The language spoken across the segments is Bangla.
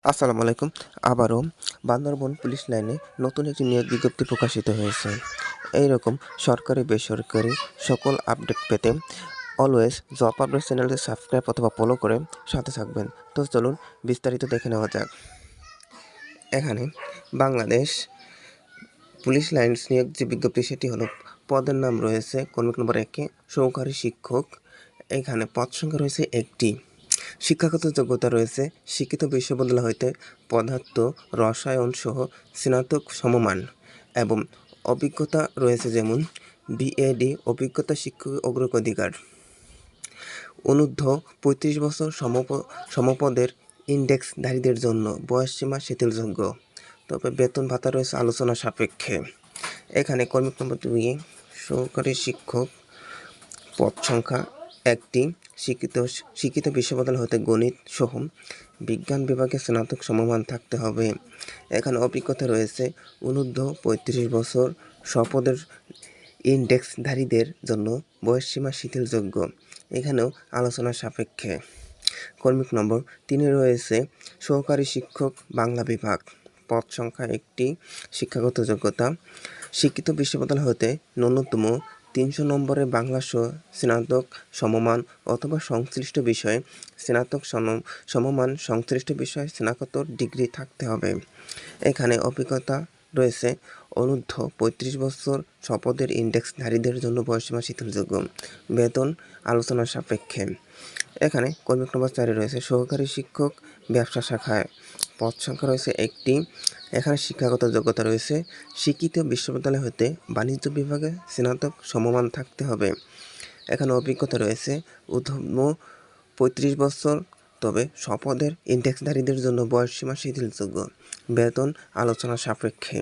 আসসালামু আলাইকুম। আবারও বান্দরবন পুলিশ লাইনে নতুন একটি নিয়োগ বিজ্ঞপ্তি প্রকাশিত হয়েছে। এইরকম সরকারি বেসরকারি সকল আপডেট পেতে অলওয়েজ জব আপডেট চ্যানেলটি সাবস্ক্রাইব অথবা ফলো করে সাথে থাকবেন। তো চলুন বিস্তারিত দেখে নেওয়া যাক। এখানে বাংলাদেশ পুলিশ লাইন্স নিয়োগ যে বিজ্ঞপ্তি সেটি হলো, পদের নাম রয়েছে কর্মী নম্বর 1 সহকারী শিক্ষক। এখানে পদ সংখ্যা রয়েছে একটি। শিক্ষাগত যোগ্যতা রয়েছে শিক্ষিত বিশ্ববিদ্যালয় হইতে পদার্থ রসায়ন সহ স্নাতক সমমান এবং অভিজ্ঞতা রয়েছে যেমন বিএডি অভিজ্ঞতা শিক্ষক অগ্রাধিকার। অনূর্ধ্ব 35 বছর সমপদের ইন্ডেক্সধারীদের জন্য বয়সসীমা শিথিলযোগ্য, তবে বেতন ভাতা রয়েছে আলোচনা সাপেক্ষে। এখানে কর্মী নম্বর 2 সহকারী শিক্ষক, পদ সংখ্যা একটি। শিক্ষিত বিশ্ববিদ্যালয় হতে গণিত সহ বিজ্ঞান বিভাগে স্নাতক সমমান থাকতে হবে। এখানে অভিজ্ঞতা রয়েছে অনূর্ধ্ব 35 বছর স্বপদের ইন্ডেক্সধারীদের জন্য বয়সসীমা শিথিলযোগ্য, এখানেও আলোচনা সাপেক্ষে। কর্মী নম্বর 3 রয়েছে সহকারী শিক্ষক বাংলা বিভাগ, পদ সংখ্যা একটি। শিক্ষাগত যোগ্যতা শিক্ষিত বিশ্ববিদ্যালয় হতে ন্যূনতম 300 নম্বরের বাংলা স্নাতক সমমান অথবা সংশ্লিষ্ট বিষয়ে স্নাতক সমমান সংশ্লিষ্ট বিষয়ে স্নাতকোত্তর ডিগ্রি থাকতে হবে। এখানে অভিজ্ঞতা রয়েছে অনূর্ধ্ব 35 বছর স্বপদের ইন্ডেক্সধারীদের জন্য বয়সসীমা শিথিলযোগ্য, বেতন আলোচনা সাপেক্ষে। এখানে কর্মী নম্বর 4 রয়েছে সহকারী শিক্ষক ব্যবসা শাখায়, পদ সংখ্যা রয়েছে একটি। এখানে শিক্ষাগত যোগ্যতা রয়েছে শিক্ষিত বিশ্ববিদ্যালয় হতে বাণিজ্য বিভাগে স্নাতক সমমান থাকতে হবে। এখানে অভিজ্ঞতা রয়েছে ঊর্ধ্বতন 35 বছর, তবে স্বপদের ইন্ডেক্সধারীদের জন্য বয়সসীমা শিথিলযোগ্য, বেতন আলোচনা সাপেক্ষে।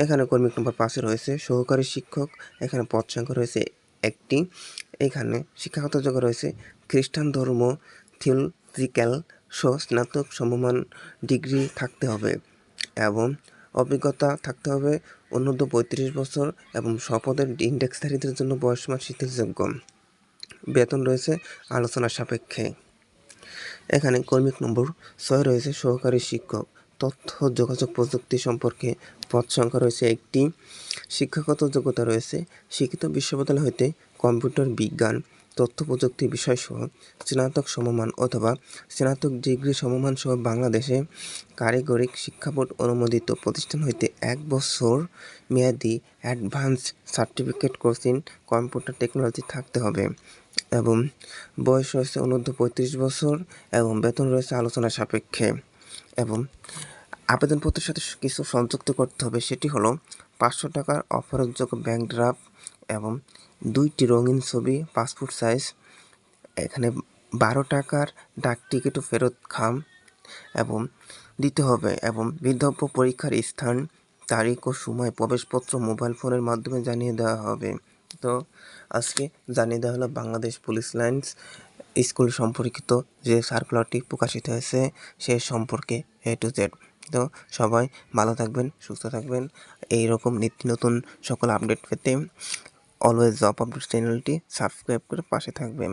এখানে কর্মী নম্বর 5 রয়েছে সহকারী শিক্ষক। এখানে পদ সংখ্যা রয়েছে একটি। এখানে শিক্ষাগত যোগ্যতা রয়েছে খ্রিস্টান ধর্ম থিওলজিক্যাল সহ স্নাতক সমমান ডিগ্রি থাকতে হবে এবং অভিজ্ঞতা থাকতে হবে অনূর্ধ্ব 35 বছর এবং স্বপদের ইন্ডেক্সধারীদের জন্য বয়সসীমা শিথিলযোগ্য, বেতন রয়েছে আলোচনা সাপেক্ষে। এখানে কর্মী নম্বর 6 রয়েছে সহকারী শিক্ষক তথ্য যোগাযোগ প্রযুক্তি সম্পর্কে, পদ সংখ্যা রয়েছে একটি। শিক্ষাগত যোগ্যতা রয়েছে শিক্ষিত বিশ্ববিদ্যালয় হতে কম্পিউটার বিজ্ঞান তথ্য প্রযুক্তি বিষয়সহ স্নাতক সমমান অথবা স্নাতক ডিগ্রি সমমান সহ বাংলাদেশে কারিগরি শিক্ষা বোর্ড অনুমোদিত প্রতিষ্ঠান হইতে 1 বছর মেয়াদি advance certificate course in computer technology থাকতে হবে এবং বয়স রয়েছে অনূর্ধ্ব 35 বছর এবং বেতন রয়েছে আলোচনা সাপেক্ষে। এবং আবেদনপত্রের সাথে কিছু সংযুক্ত করতে হবে, সেটি হলো 500 টাকার অফারযোগ্য ব্যাংক ড্রাফট এবং 2টি রঙিন ছবি পাসপোর্ট সাইজ। এখানে 12 টাকার ডাক টিকিটও ফেরত এবং দিতে হবে এবং বিজ্ঞপ্তি পরীক্ষার স্থান তারিখ ও সময় প্রবেশপত্র মোবাইল ফোনের মাধ্যমে জানিয়ে দেওয়া হবে। তো আজকে জানিয়ে দেওয়া হলো বাংলাদেশ পুলিশ লাইন্স স্কুল সম্পর্কিত যে সার্কুলারটি প্রকাশিত হয়েছে সে সম্পর্কে A to Z। তো সবাই ভালো থাকবেন, সুস্থ থাকবেন। এইরকম নিত্য নতুন সকল আপডেট পেতে অলওয়েজ জব আপডেট চ্যানেলটি সাবস্ক্রাইব করে পাশে থাকবেন।